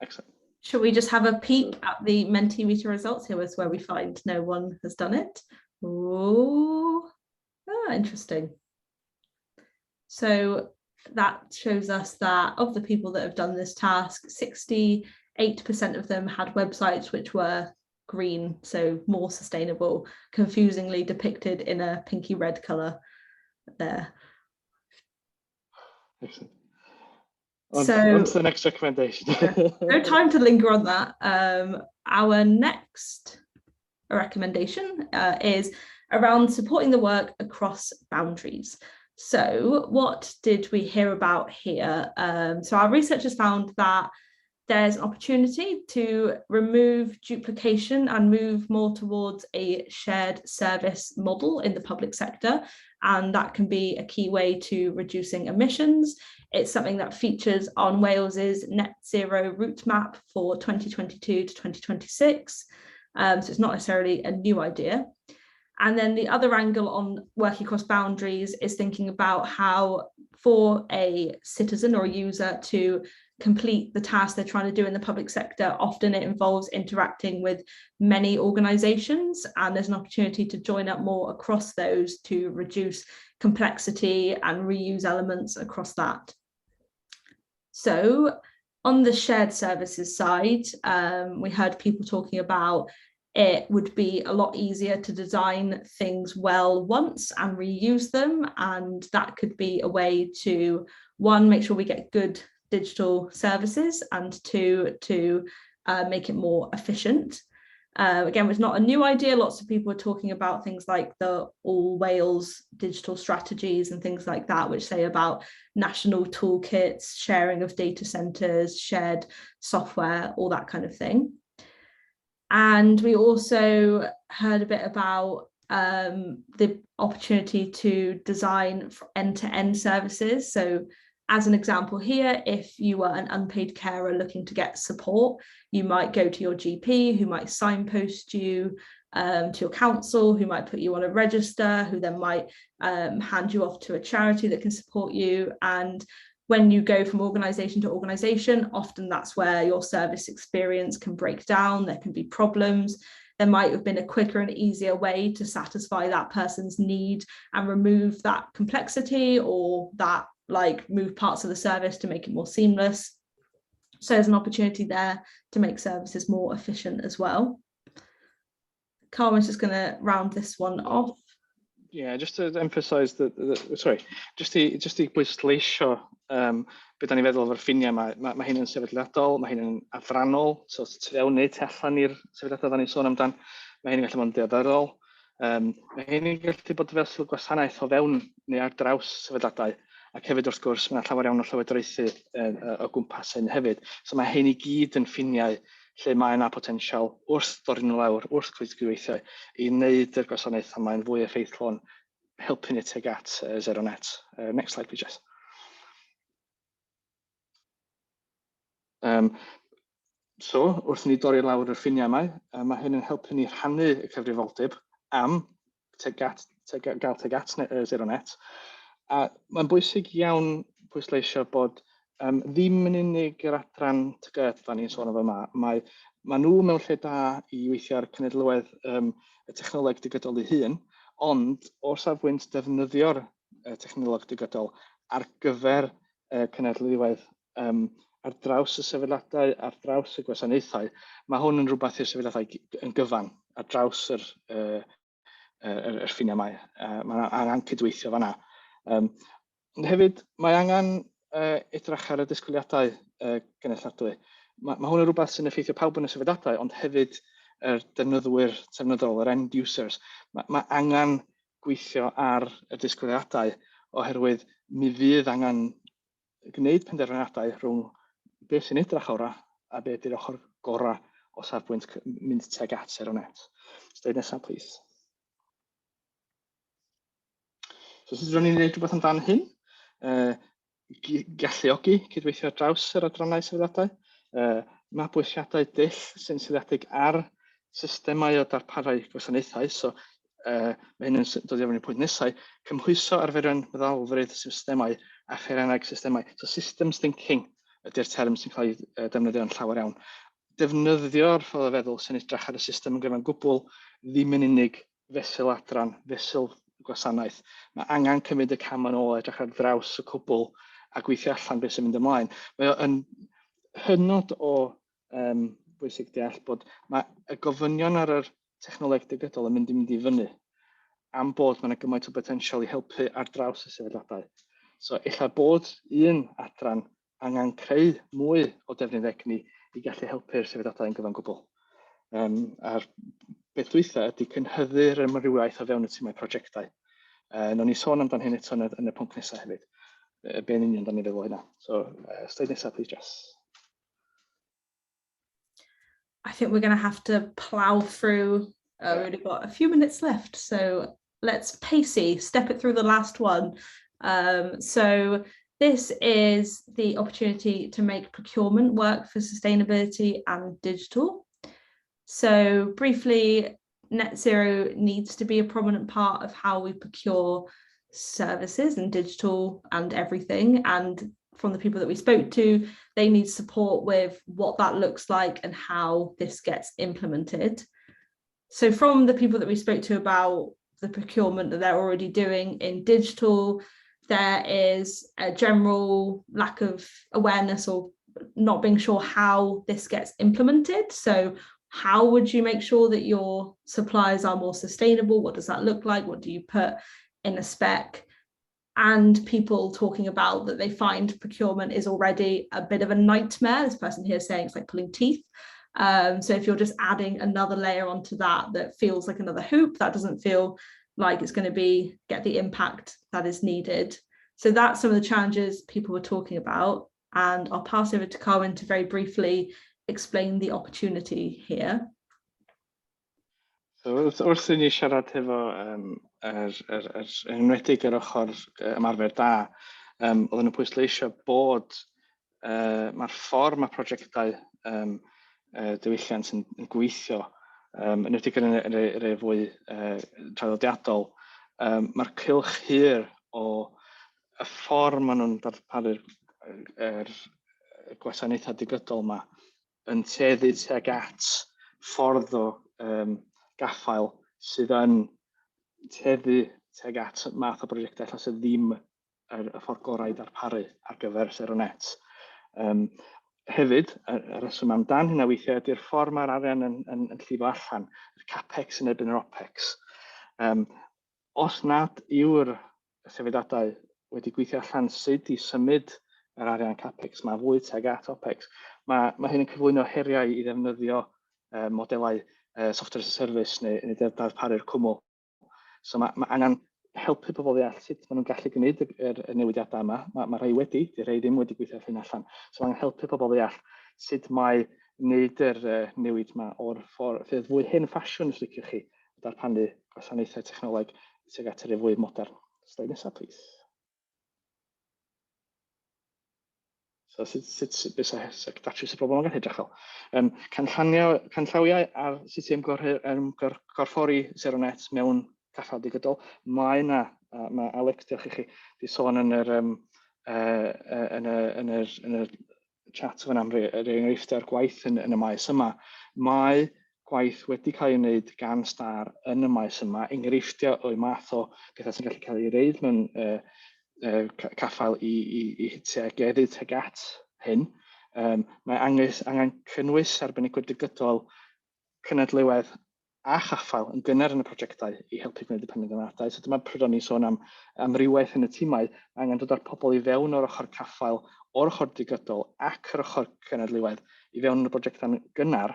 Excellent. Shall we just have a peek at the Mentimeter results here, is where we find no one has done it? Oh, interesting. So that shows us that of the people that have done this task, 68% of them had websites which were green, so more sustainable, confusingly depicted in a pinky red colour there. Excellent. So on to the next recommendation. no time to linger on that. Our next recommendation is around supporting the work across boundaries. So what did we hear about here? So our researchers found that there's an opportunity to remove duplication and move more towards a shared service model in the public sector. And that can be a key way to reducing emissions. It's something that features on Wales's net zero route map for 2022 to 2026. So it's not necessarily a new idea. And then the other angle on working across boundaries is thinking about how for a citizen or a user to complete the task they're trying to do in the public sector, often it involves interacting with many organisations, and there's an opportunity to join up more across those to reduce complexity and reuse elements across that. So on the shared services side, we heard people talking about it would be a lot easier to design things well once and reuse them, and that could be a way to, one, make sure we get good digital services, and two, to make it more efficient. Again, it's not a new idea. Lots of people are talking about things like the All Wales digital strategies and things like that, which say about national toolkits, sharing of data centres, shared software, all that kind of thing. And we also heard a bit about the opportunity to design end-to-end services. So as an example here, if you were an unpaid carer looking to get support, you might go to your GP, who might signpost you to your council, who might put you on a register, who then might hand you off to a charity that can support you. And when you go from organisation to organisation, often that's where your service experience can break down. There can be problems. There might have been a quicker and easier way to satisfy that person's need and remove that complexity, or that move parts of the service to make it more seamless. So there's an opportunity there to make services more efficient as well. Carmen's just going to round this one off. Yeah, just to emphasise just i bwysleisio beth da ni feddwl o'r ffiniau mae hyn yn sefydliadol, mae hyn yn adrannol, so fewn neu tu allan i'r sefydliadau da ni'n sôn amdan, mae hyn yn gallu bod yn dioddorol, mae hyn yn gallu bod fel gwasanaeth o fewn neu ar draws sefydliadau, ac hefyd wrth gwrs mae llawer iawn o llywodraethu o gwmpas hyn hefyd, so mae hyn i gyd yn ffiniau lle mae yna potensial wrth dorri nhw lawr, wrth gweithio i wneud yr gwasanaeth yma'n fwy effeithlon, helpu ni tuag at Sero Net. Next slide, please, Jess. So, wrth ni dorri lawr yr ffiniau yma, mae hyn yn helpu ni rhannu y cyfrifoldeb am gael tuag at Sero Net. A mae'n bwysig iawn pwysleisio bod ddim yn unig yr adran TGD da ni'n sôn o yma. Mae nhw mewn lle da i weithio ar cenedlaeth y technoleg digidol ei hun, ond o'r safbwynt defnyddio'r technoleg digidol ar gyfer cenedlaeth ar draws y sefydliadau, ar draws y gwasanaethau, mae hwn yn rhywbeth i'r sefydliadau yn gyfan ar draws yr ffiniau yma. Mae angen cydweithio fan'na. Hefyd, mae angen edrych ar y disgwyliadau genedladwy. Mae hwn yn rhywbeth sy'n effeithio pawb yn y sefydliadau, ond hefyd yr defnyddwyr termynodol, yr end users. Mae angen gweithio ar y disgwyliadau oherwydd mi fydd angen gwneud penderfyniadau rhwng beth sy'n edrych ora a beth yw'r ochr gorau o safbwynt mynd tuag at Sero Net. Slide nesaf, please. So sut rydyn ni'n gwneud rhywbeth amdan hyn? Galluogi cydweithio ar draws yr adrannau sefydliadau, mabwysiadau dull sy'n sefydliedig ar systemau o darparau gwasanaethau, so mae hyn yn dod i ofyn i'r pwynt nesau, cymhwyso arferion meddalfryd systemau a pherennau systemau. So systems thinking ydy'r term sy'n cael ei defnyddio yn llawer iawn. Defnyddio'r ffordd o feddwl sy'n edrych ar y system yn gyfan gwbl, ddim yn unig fesul adran, fesul gwasanaeth. Mae angen cymryd y cam yn ôl, edrych ar draws y cwbl a gweithio allan beth sy'n mynd ymlaen. Mae o'n hynod o bwysig deall bod mae y gofynion ar yr technoleg digidol yn mynd i fyny am bod mae'n gymaint o potensial i helpu ar draws y sefydliadau. So, illa bod un adran angen creu mwy o defnydd egni i gallu helpu'r sefydliadau yn gyfan gwbl. A'r beth dwytha ydy cynhyddu'r ymrywiaeth o fewn y tîmau prosiectau. Nown ni sôn amdan hyn eto yn y pwnc nesaf hefyd. Be'n union da ni feddwl hynna. So, slide nesaf, please, Jess. I think we're going to have to plow through. We've only got a few minutes left, so let's pacey, step it through the last one. So this is the opportunity to make procurement work for sustainability and digital. So briefly, net zero needs to be a prominent part of how we procure services and digital and everything. And from the people that we spoke to, they need support with what that looks like and how this gets implemented. So from the people that we spoke to about the procurement that they're already doing in digital, there is a general lack of awareness or not being sure how this gets implemented. So how would you make sure that your suppliers are more sustainable? What does that look like? What do you put in a spec? And people talking about that they find procurement is already a bit of a nightmare. This person here is saying it's like pulling teeth. So if you're just adding another layer onto that feels like another hoop, that doesn't feel like it's going to get the impact that is needed. So that's some of the challenges people were talking about. And I'll pass over to Carwyn to very briefly explain the opportunity here. So, wrth i ni siarad efo enwedig yr ochr ymarfer da, oedden nhw'n pwysleisio bod mae'r ffordd mae prosiectau diwylliant yn gweithio, enwedig yn y fwy traddodiadol, mae'r cylch hir o y ffordd maen nhw'n darparu'r gwasanaethau digidol yma yn tueddu tuag at ffordd o gaffael sydd yn tueddu tuag at math o brosiectau lle sydd ddim y ffordd gorau i darparu ar gyfer Sero Net. Hefyd, y reswm amdan hynna weithiau ydy'r ffordd mae'r arian yn llifo allan, yr capex yn erbyn yr opex. Os nad yw'r sefydliadau wedi gweithio allan sut i symud yr arian capex mae fwy tuag at opex, mae hyn yn cyflwyno heriau i ddefnyddio modelau software as a service neu darparu'r cwmwl. So mae angen helpu pobl ddeall sut maen nhw'n gallu gwneud y newidiadau yma. Mae rhai wedi, rhai ddim wedi gweithio hyn allan. So mae angen helpu pobl ddeall sut mae wneud yr newid yma o'r ffordd fydd fwy hen ffasiwn os liciwch chi darpanu gwasanaethau technoleg sydd at yr fwy modern. Slide nesaf, please. So sut datrys y broblem yn edrych fel. Canllawiau ar system gorffori Sero Net mewn caffael digidol. Mae Alex, diolch i chi, di sôn yn yr chat fan am yr enghreifftiau'r gwaith yn y maes yma. Mae gwaith wedi cael ei wneud gan Star yn y maes yma, enghreifftiau o'i math o bethau sy'n gallu cael ei reid mewn caffael i tueddu tuag at hyn. Mae angen cynnwys arbenigwyr digidol cynadlywedd a chaffael yn gynnar yn y prosiectau i helpu gwneud y penderfyniadau. So dyma pryd o'n i sôn am amrywiaeth yn y tîmau, angen dod â'r pobl i fewn o'r ochr caffael, o'r ochr digidol ac yr ochr cynadlywedd i fewn yn y prosiectau gynnar,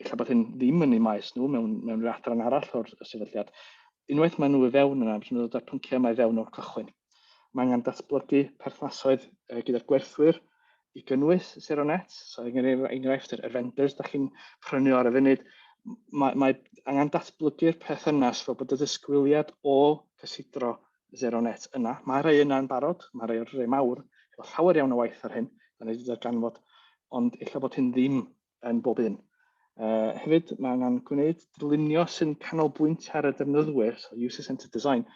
illa bod hyn ddim yn ei maes nhw mewn rhyw adran arall o'r sefydliad. Unwaith maen nhw i fewn yna, byddwn nhw'n dod â'r pynciau yma i fewn o'r cychwyn. Mae angen datblygu perthnasoedd gyda'r gwerthwyr i gynnwys Sero Net. So, enghraifft yr vendors da chi'n prynu ar y funud. Mae angen datblygu'r perthynas fel bod y disgwyliad o cysidro Sero Net yna. Mae rhai yna'n barod, mae rhai mawr, efo llawer iawn o waith ar hyn, da ni wedi darganfod, ond illa bod hyn ddim yn bob un. Hefyd, mae angen gwneud dylunio sy'n canolbwyntio ar y defnyddwyr, so user-centered design,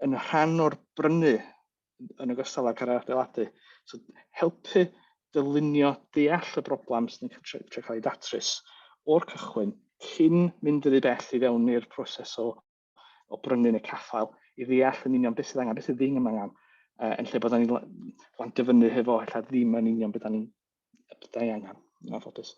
yn rhan o'r brynu yn ogystal ag ar adeiladu. So, helpu dylunio deall y broblem sy'n cael ei datrys o'r cychwyn cyn mynd ydi beth i fewn i'r proses o brynu'n y caffael i ddeall yn union beth sydd angen, beth sydd ddim yn angen, yn lle bod ni'n landio fyny hefo ddim yn union beth da ni angen, yn anffodus.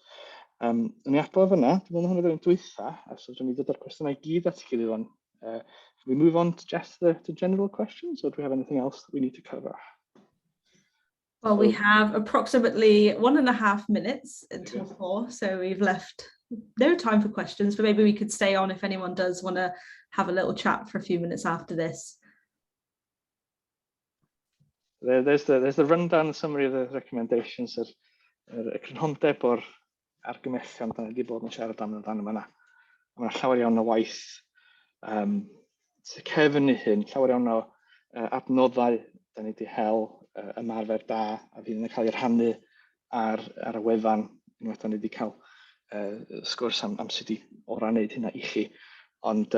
Yn ei adrodd fyna, dwi'n meddwl hwnna yn dwytha, a so dwi'n dod â'r cwestiynau I gyd at gilydd o'n. Can we move on to just the general questions, or do we have anything else that we need to cover? Well, we have approximately 1.5 minutes until 4, so we've left no time for questions, but maybe we could stay on if anyone does want to have a little chat for a few minutes after this. There's the rundown summary of the recommendations, y crynhondeb o'r argymellion da ni wedi bod yn siarad am yma. Mae'n llawer iawn o waith cefn I hyn, llawer iawn o adnoddau da ni wedi hel ymarfer da a fydd yn cael ei rhannu ar y wefan unwaith da ni wedi cael sgwrs am sut I ora wneud hynna I chi. Ond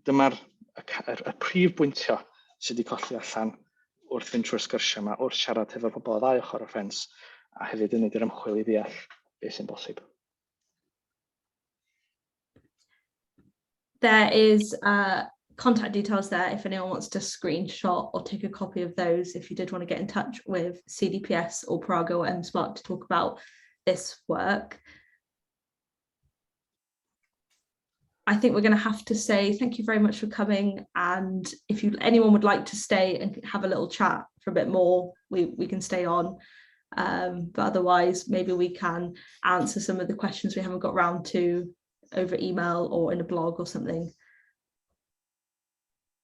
dyma'r y prif bwyntio sydd wedi colli allan wrth fynd trwy'r sgyrsiau yma, wrth siarad hefo'r pobl o ddau ochr o'r ffens, a hefyd yn wneud yr ymchwil I ddeall beth sy'n bosib. There is contact details there if anyone wants to screenshot or take a copy of those if you did want to get in touch with CDPS or Prago or MSmart to talk about this work. I think we're going to have to say thank you very much for coming, and if anyone would like to stay and have a little chat for a bit more, we can stay on, but otherwise maybe we can answer some of the questions we haven't got round to over email or in a blog or something.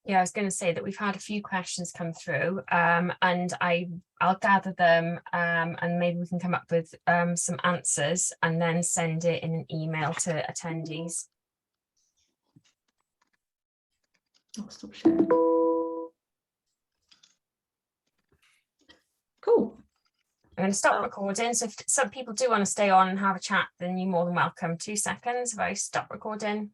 Yeah, I was going to say that we've had a few questions come through, and I'll gather them, and maybe we can come up with some answers and then send it in an email to attendees. I'll stop sharing. Cool. I'm going to stop recording, so if some people do want to stay on and have a chat, then you're more than welcome. 2 seconds if I stop recording.